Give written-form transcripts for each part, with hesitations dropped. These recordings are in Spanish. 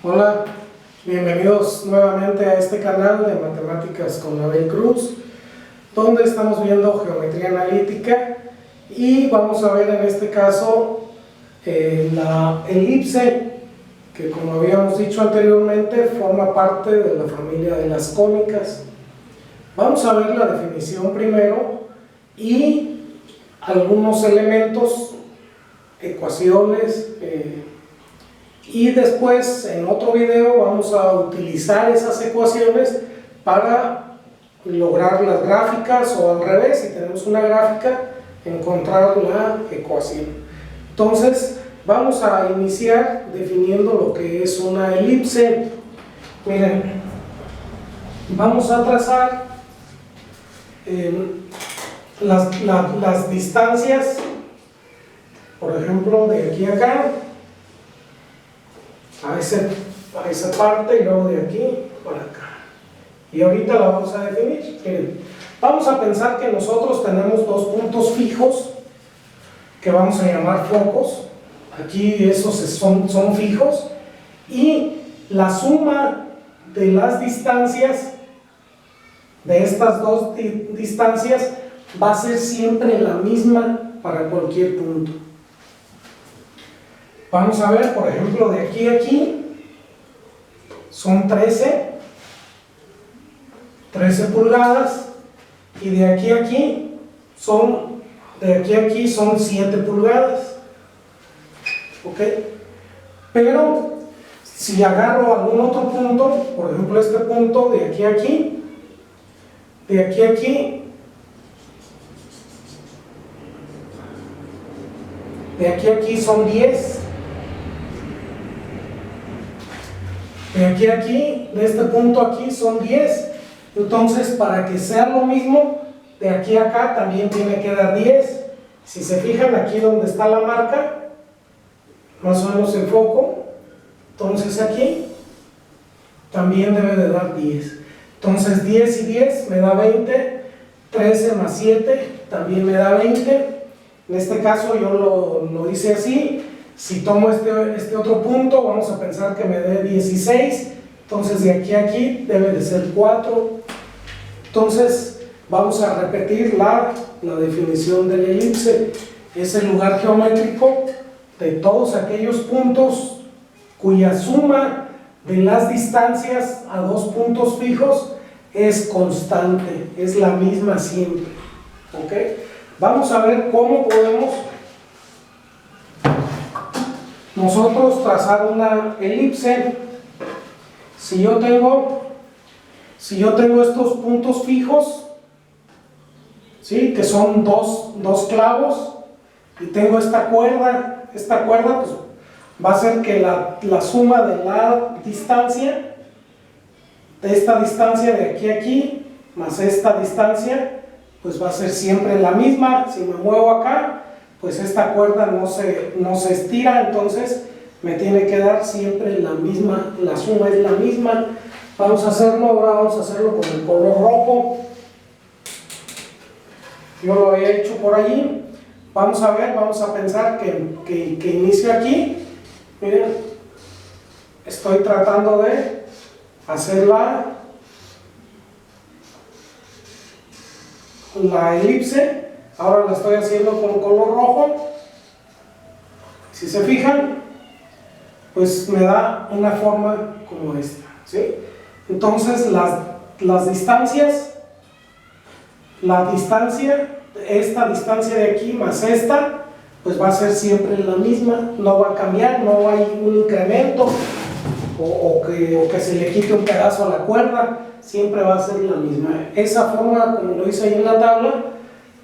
Hola, bienvenidos nuevamente a este canal de Matemáticas con Abel Cruz, donde estamos viendo geometría analítica y vamos a ver en este caso la elipse, que como habíamos dicho anteriormente forma parte de la familia de las cónicas. Vamos a ver la definición primero y algunos elementos, ecuaciones, y después en otro video vamos a utilizar esas ecuaciones para lograr las gráficas, o al revés, si tenemos una gráfica, encontrar la ecuación. Entonces vamos a iniciar definiendo lo que es una elipse. Miren, vamos a trazar las distancias, por ejemplo, de aquí a acá, a esa parte, y luego de aquí para acá. Y ahorita la vamos a definir. Miren, vamos a pensar que nosotros tenemos dos puntos fijos que vamos a llamar focos. Aquí esos son fijos, y la suma de las distancias de estas dos distancias va a ser siempre la misma para cualquier punto. Vamos a ver, por ejemplo, de aquí a aquí son 13 pulgadas, y de aquí a aquí son 7 pulgadas. ¿Ok? Pero si agarro algún otro punto, por ejemplo este punto de aquí a aquí, de aquí a aquí, de aquí a aquí son 10, de aquí a aquí, de este punto aquí son 10. Entonces, para que sea lo mismo, de aquí a acá también tiene que dar 10. Si se fijan aquí donde está la marca, más o menos en foco, entonces aquí también debe de dar 10. Entonces 10 y 10 me da 20, 13 más 7 también me da 20. En este caso yo lo hice así. Si tomo este otro punto, vamos a pensar que me dé 16, entonces de aquí a aquí debe de ser 4. Entonces vamos a repetir la definición de la elipse. Es el lugar geométrico de todos aquellos puntos cuya suma de las distancias a dos puntos fijos es constante, es la misma siempre. ¿Ok? Vamos a ver cómo podemos nosotros trazar una elipse. Si yo tengo estos puntos fijos, ¿sí?, que son dos clavos, y tengo esta cuerda pues va a ser que la suma de la distancia, de esta distancia de aquí a aquí, más esta distancia, pues va a ser siempre la misma. Si me muevo acá, pues esta cuerda no se estira, entonces me tiene que dar siempre la misma, la suma es la misma. Vamos a hacerlo con el color rojo. Yo lo había hecho por allí. Vamos a pensar que inicio aquí. Miren, estoy tratando de hacer la elipse. Ahora la estoy haciendo con color rojo. Si se fijan, pues me da una forma como esta, ¿sí? Entonces las distancias, esta distancia de aquí más esta, pues va a ser siempre la misma, no va a cambiar, no hay un incremento o que se le quite un pedazo a la cuerda, siempre va a ser la misma. Esa forma, como lo hice ahí en la tabla,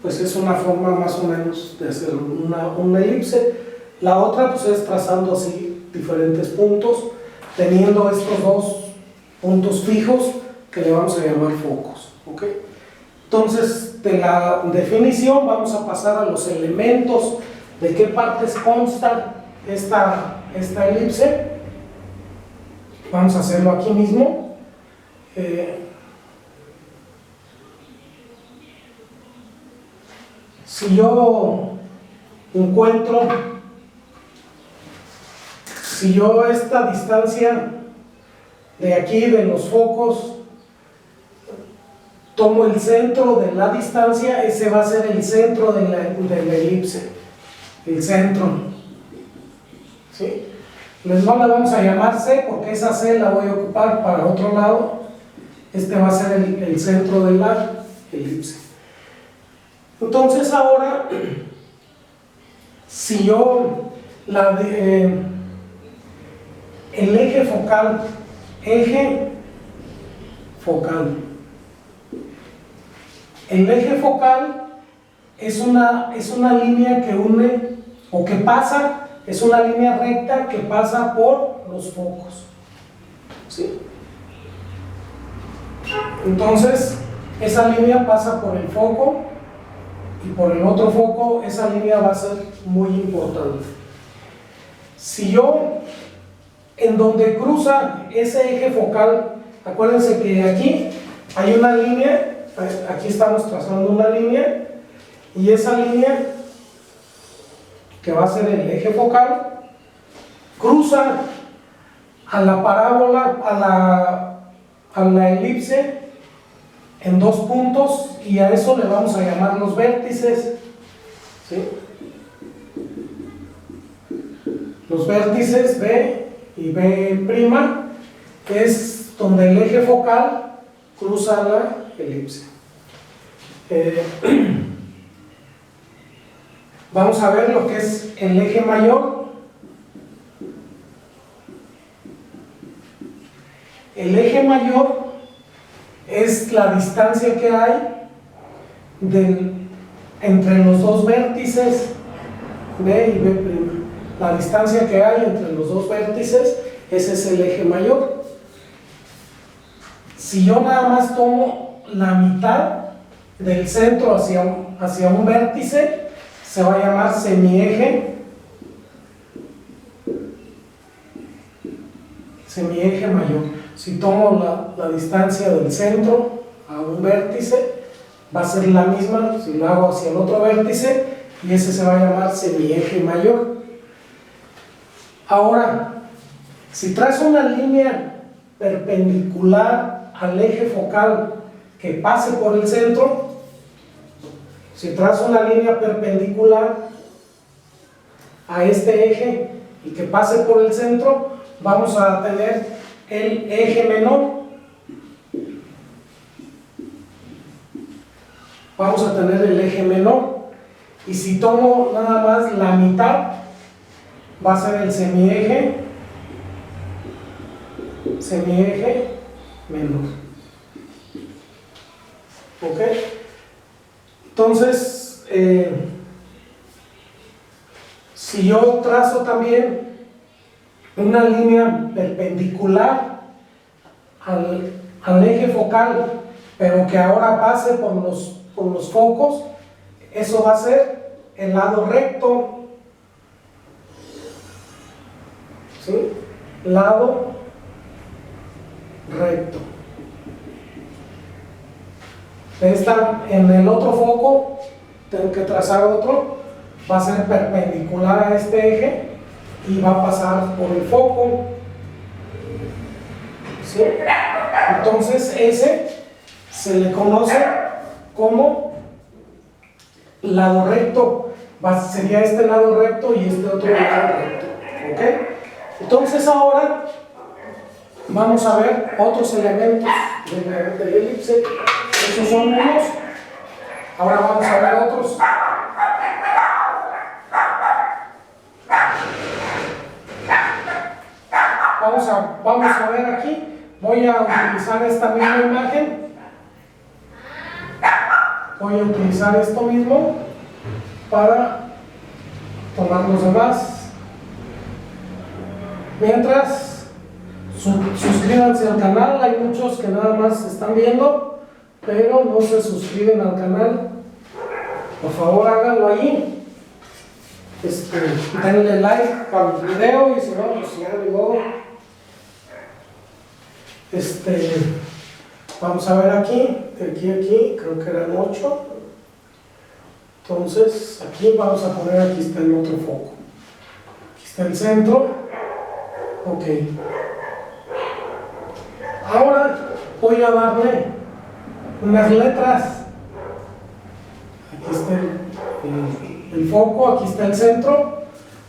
pues es una forma más o menos de hacer una elipse. La otra pues es trazando así diferentes puntos, teniendo estos dos puntos fijos que le vamos a llamar focos. ¿Ok? Entonces, de la definición vamos a pasar a los elementos, de qué partes consta esta elipse. Vamos a hacerlo aquí mismo. Si yo esta distancia de aquí de los focos, tomo el centro de la distancia, ese va a ser el centro de la elipse, el centro, ¿sí? No la vamos a llamar C porque esa C la voy a ocupar para otro lado. Este va a ser el centro de la elipse. Entonces ahora, si yo el eje focal, el eje focal es una línea que une o que pasa, es una línea recta que pasa por los focos, ¿sí? Entonces esa línea pasa por el foco y por el otro foco, esa línea va a ser muy importante. Si yo, en donde cruza ese eje focal, acuérdense que aquí hay una línea, aquí estamos trazando una línea, y esa línea, que va a ser el eje focal, cruza a la parábola, a la elipse, en dos puntos, y a eso le vamos a llamar los vértices, ¿sí? Los vértices B y B', es donde el eje focal cruza la elipse. Vamos a ver lo que es el eje mayor. El eje mayor es la distancia que hay entre los dos vértices B y B'. La distancia que hay entre los dos vértices, ese es el eje mayor. Si yo nada más tomo la mitad del centro hacia un vértice, se va a llamar semieje mayor. Si tomo la distancia del centro a un vértice, va a ser la misma si lo hago hacia el otro vértice, y ese se va a llamar semieje mayor. Ahora, si trazo una línea perpendicular al eje focal que pase por el centro, si trazo una línea perpendicular a este eje y que pase por el centro, vamos a tener el eje menor. Vamos a tener el eje menor. Y si tomo nada más la mitad, va a ser el semieje menor. ¿Ok? Entonces, si yo trazo también una línea perpendicular al eje focal, pero que ahora pase por los focos, eso va a ser el lado recto, ¿sí? Lado recto. En el otro foco tengo que trazar otro, va a ser perpendicular a este eje y va a pasar por el foco, ¿sí? Entonces ese se le conoce como lado recto, sería este lado recto y este otro lado recto, ¿ok? Entonces ahora vamos a ver otros elementos de la elipse. Esos son unos, ahora vamos a ver otros. Vamos a ver aquí, voy a utilizar esta misma imagen, voy a utilizar esto mismo para tomar los demás. Mientras, suscríbanse al canal, hay muchos que nada más están viendo, pero no se suscriben al canal. Por favor háganlo ahí. Denle like al video y si no, pues ya luego. Vamos a ver aquí, creo que eran 8. Entonces, aquí vamos a poner, aquí está el otro foco. Aquí está el centro. Ok. Ahora voy a darle unas letras. Aquí está el foco, aquí está el centro.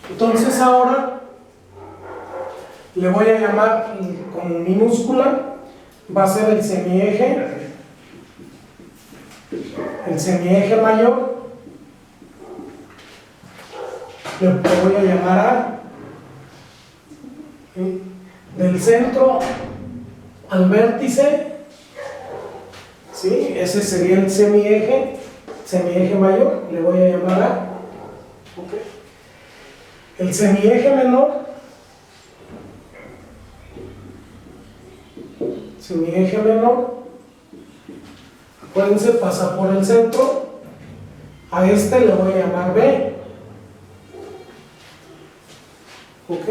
Entonces ahora le voy a llamar con minúscula, va a ser el semieje mayor. Le voy a llamar A. ¿Sí? Del centro al vértice, ¿sí? Ese sería el semieje mayor, le voy a llamar A. Okay. El semieje menor, acuérdense, pasa por el centro, a este le voy a llamar B. Ok,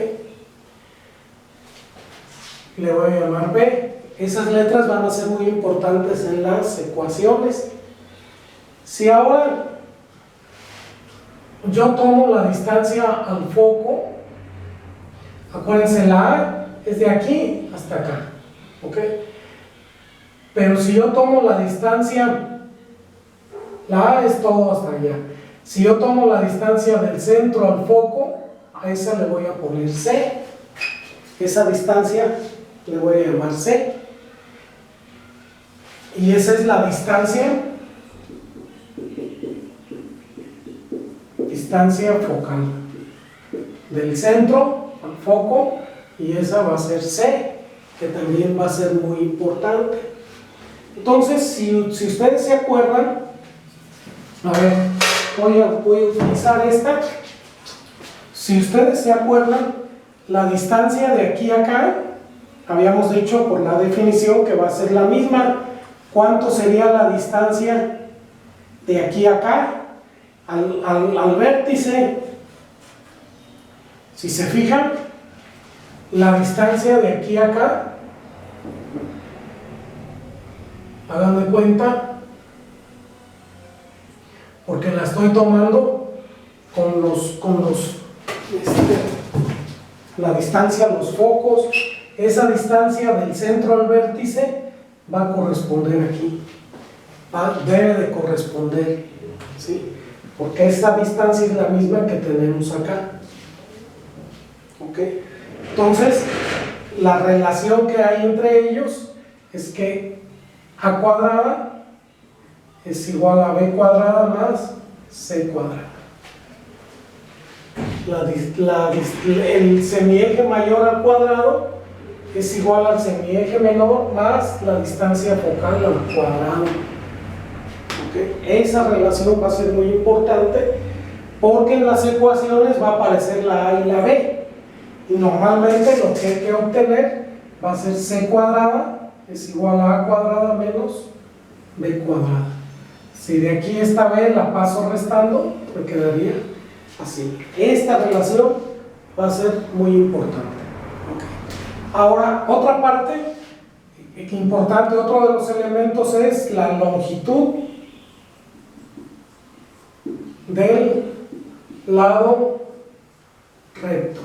le voy a llamar B. Esas letras van a ser muy importantes en las ecuaciones. Si ahora yo tomo la distancia al foco, acuérdense, la A es de aquí hasta acá, ¿ok? Pero si yo tomo la distancia, la A es todo hasta allá. Si yo tomo la distancia del centro al foco, a esa le voy a poner C. Esa distancia le voy a llamar C. Y esa es la distancia focal del centro al foco, y esa va a ser C, que también va a ser muy importante. Entonces, si ustedes se acuerdan, a ver, voy a utilizar esta. Si ustedes se acuerdan, la distancia de aquí a acá, habíamos dicho por la definición que va a ser la misma. ¿Cuánto sería la distancia de aquí a acá al vértice? Si se fijan, la distancia de aquí a acá, hagan de cuenta, porque la estoy tomando con la distancia, los focos. Esa distancia del centro al vértice va a corresponder aquí, debe de corresponder, ¿sí? Porque esta distancia es la misma que tenemos acá. ¿Ok? Entonces, la relación que hay entre ellos es que A cuadrada es igual a B cuadrada más C cuadrada. El semieje mayor al cuadrado es igual al semieje menor más la distancia focal al cuadrado. ¿Okay? Esa relación va a ser muy importante porque en las ecuaciones va a aparecer la A y la B, y normalmente lo que hay que obtener va a ser C cuadrada es igual a A cuadrada menos B cuadrada. Si de aquí esta B la paso restando, me quedaría así. Esta relación va a ser muy importante. Okay. Ahora, otra parte importante, otro de los elementos es la longitud del lado recto.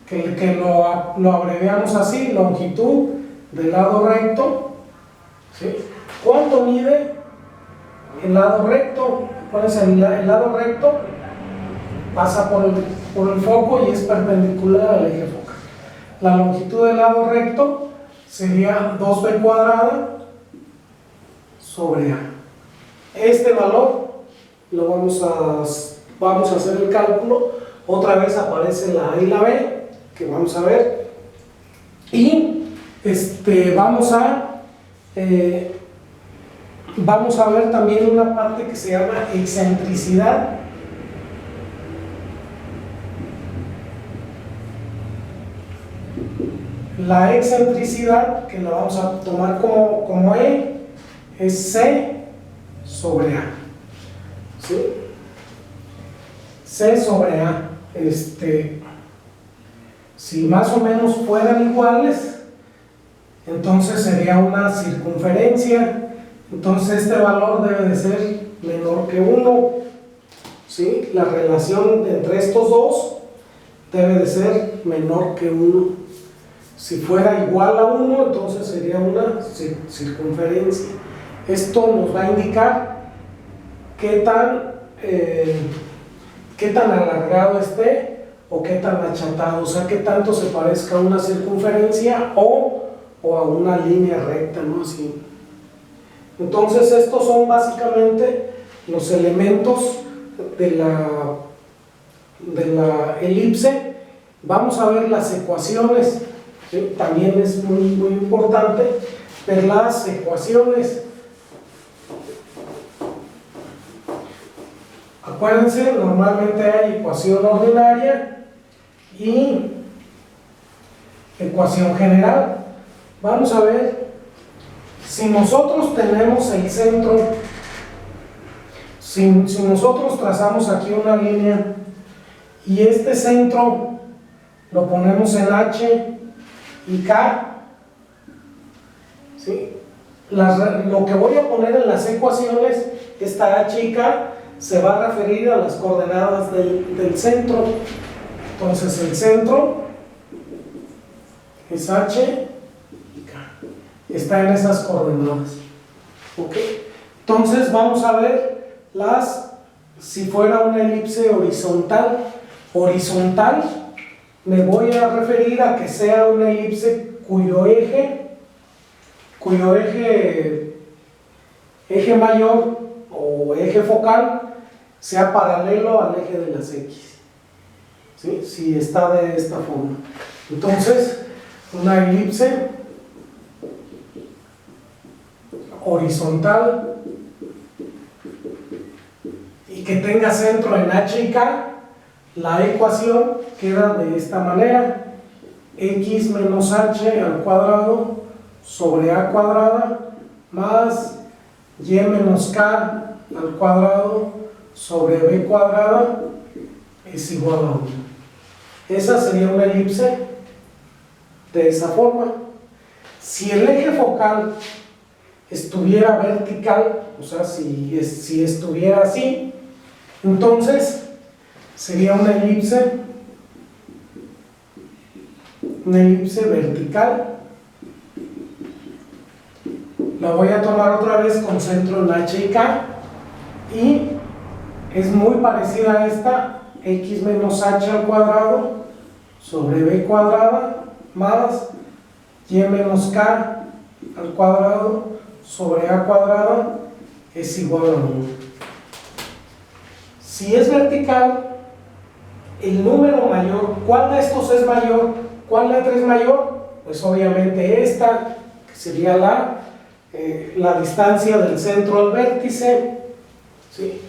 Que lo abreviamos así, longitud del lado recto, ¿sí? ¿Cuánto mide el lado recto? Pues el lado recto pasa por el foco y es perpendicular al eje focal. La longitud del lado recto sería 2b cuadrada sobre A. Este valor lo vamos a hacer el cálculo. Otra vez aparece la A y la B, que vamos a ver, y vamos a ver también una parte que se llama excentricidad. La excentricidad, que la vamos a tomar como E, es C sobre A, ¿sí? C sobre A. Si más o menos fueran iguales, entonces sería una circunferencia. Entonces este valor debe de ser menor que 1, ¿sí? La relación entre estos dos debe de ser menor que 1. Si fuera igual a 1, entonces sería una circunferencia. Esto nos va a indicar qué tan alargado esté o qué tan achatado, o sea, qué tanto se parezca a una circunferencia o a una línea recta, ¿no? Así. Entonces, estos son básicamente los elementos de la elipse. Vamos a ver las ecuaciones, ¿sí? También es muy importante ver las ecuaciones. Acuérdense, normalmente hay ecuación ordinaria y ecuación general. Vamos a ver, si nosotros tenemos el centro, si nosotros trazamos aquí una línea y este centro lo ponemos en H y K, ¿sí? Lo que voy a poner en las ecuaciones, esta H y K, se va a referir a las coordenadas del centro. Entonces el centro es H y K, está en esas coordenadas, ¿ok? Entonces vamos a ver si fuera una elipse horizontal. Horizontal me voy a referir a que sea una elipse cuyo eje mayor o eje focal sea paralelo al eje de las X, ¿sí? Si está de esta forma. Entonces, una elipse horizontal y que tenga centro en H y K, la ecuación queda de esta manera: x menos h al cuadrado sobre a cuadrada más y menos k al cuadrado sobre b cuadrada es igual a 1. Esa sería una elipse de esa forma. Si el eje focal estuviera vertical, o sea, si estuviera así, entonces sería una elipse vertical. La voy a tomar otra vez con centro en H y K y es muy parecida a esta: x menos h al cuadrado sobre b cuadrada más y menos k al cuadrado sobre a cuadrada es igual a 1. Si es vertical, el número mayor, ¿cuál de estos es mayor? ¿Cuál letra es mayor? Pues obviamente esta, que sería la distancia del centro al vértice, ¿sí?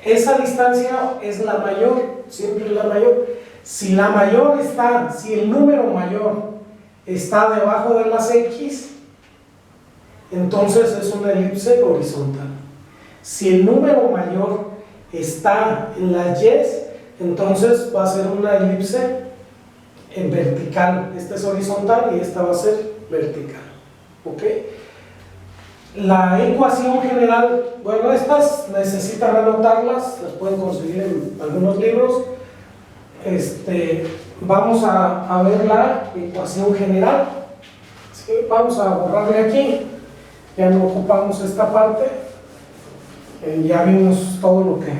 Esa distancia es la mayor, siempre la mayor. Si el número mayor está debajo de las X, entonces es una elipse horizontal. Si el número mayor está en las Y, entonces va a ser una elipse en vertical. Esta es horizontal y esta va a ser vertical, ¿ok? La ecuación general, bueno, estas necesitan anotarlas, las pueden conseguir en algunos libros. Vamos a ver la ecuación general, ¿sí? Vamos a borrarle aquí, ya no ocupamos esta parte, ya vimos todo lo que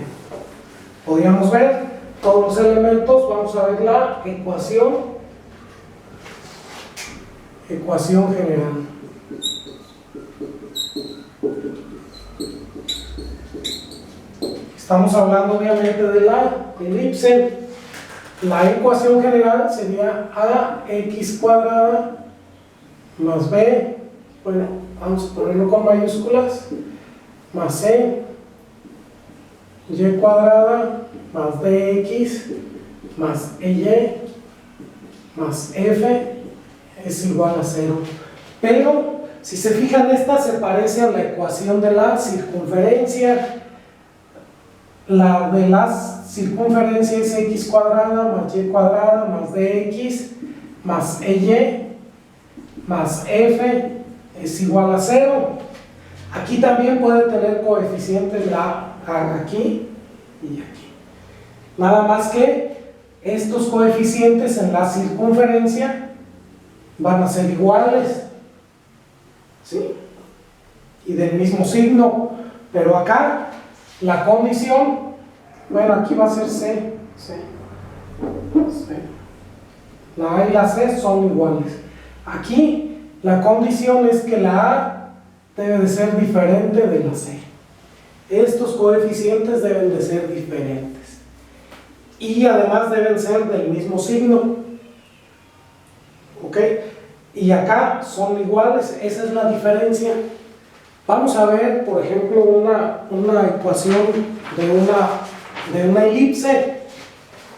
podíamos ver, todos los elementos. Vamos a ver la ecuación general. Estamos hablando obviamente de la elipse. La ecuación general sería ax cuadrada más b, bueno, vamos a ponerlo con mayúsculas, más c y cuadrada más dx más ey más f es igual a 0. Pero si se fijan, esta se parece a la ecuación de la circunferencia. La de la circunferencia es x cuadrada más y cuadrada más dx más ey más f es igual a 0. Aquí también puede tener coeficientes la aquí y aquí. Nada más que estos coeficientes en la circunferencia van a ser iguales, ¿sí? Y del mismo signo, pero acá la condición, bueno, aquí va a ser C, C. La A y la C son iguales. Aquí la condición es que la A debe de ser diferente de la C. Estos coeficientes deben de ser diferentes. Y además deben ser del mismo signo. ¿Ok? Y acá son iguales, esa es la diferencia. Vamos a ver, por ejemplo, una ecuación de una elipse.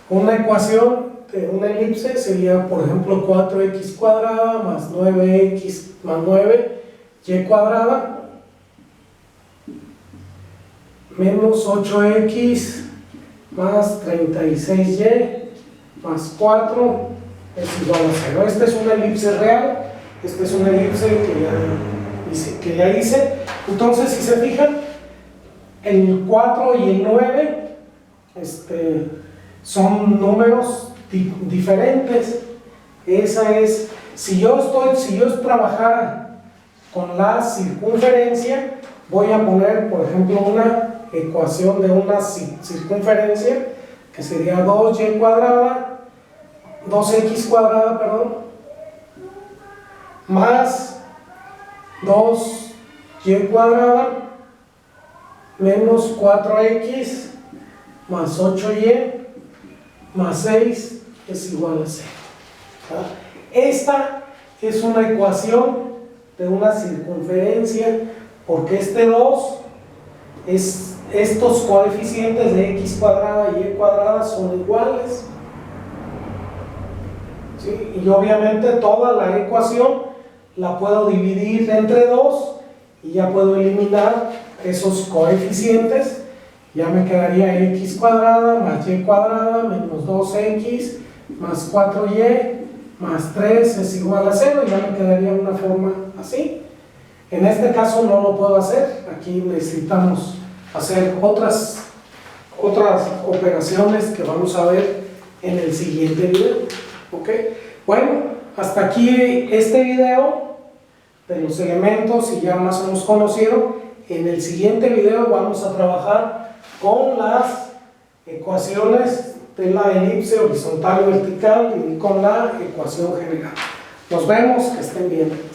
Una ecuación de una elipse sería, por ejemplo, 4x cuadrada más 9x más 9y cuadrada menos 8x más 36y más 4 es igual a 0. Esta es una elipse real, esta es una elipse que ya hice. Entonces, si se fijan, el 4 y el 9 son números diferentes. Esa es, si yo trabajara con la circunferencia, voy a poner, por ejemplo, una ecuación de una circunferencia que sería 2x cuadrada, perdón, más 2y cuadrada menos 4x más 8y más 6 es igual a 0. Esta es una ecuación de una circunferencia, porque este 2 es estos coeficientes de x cuadrada y y cuadrada son iguales, ¿sí? Y obviamente toda la ecuación la puedo dividir entre 2 y ya puedo eliminar esos coeficientes. Ya me quedaría x cuadrada más y cuadrada menos 2x más 4y más 3 es igual a 0, y ya me quedaría una forma así. En este caso no lo puedo hacer, aquí necesitamos hacer otras operaciones que vamos a ver en el siguiente video. ¿Ok? Bueno, hasta aquí este video de los elementos, y ya más o menos conocido. En el siguiente video vamos a trabajar con las ecuaciones de la elipse horizontal y vertical y con la ecuación general. Nos vemos, que estén bien.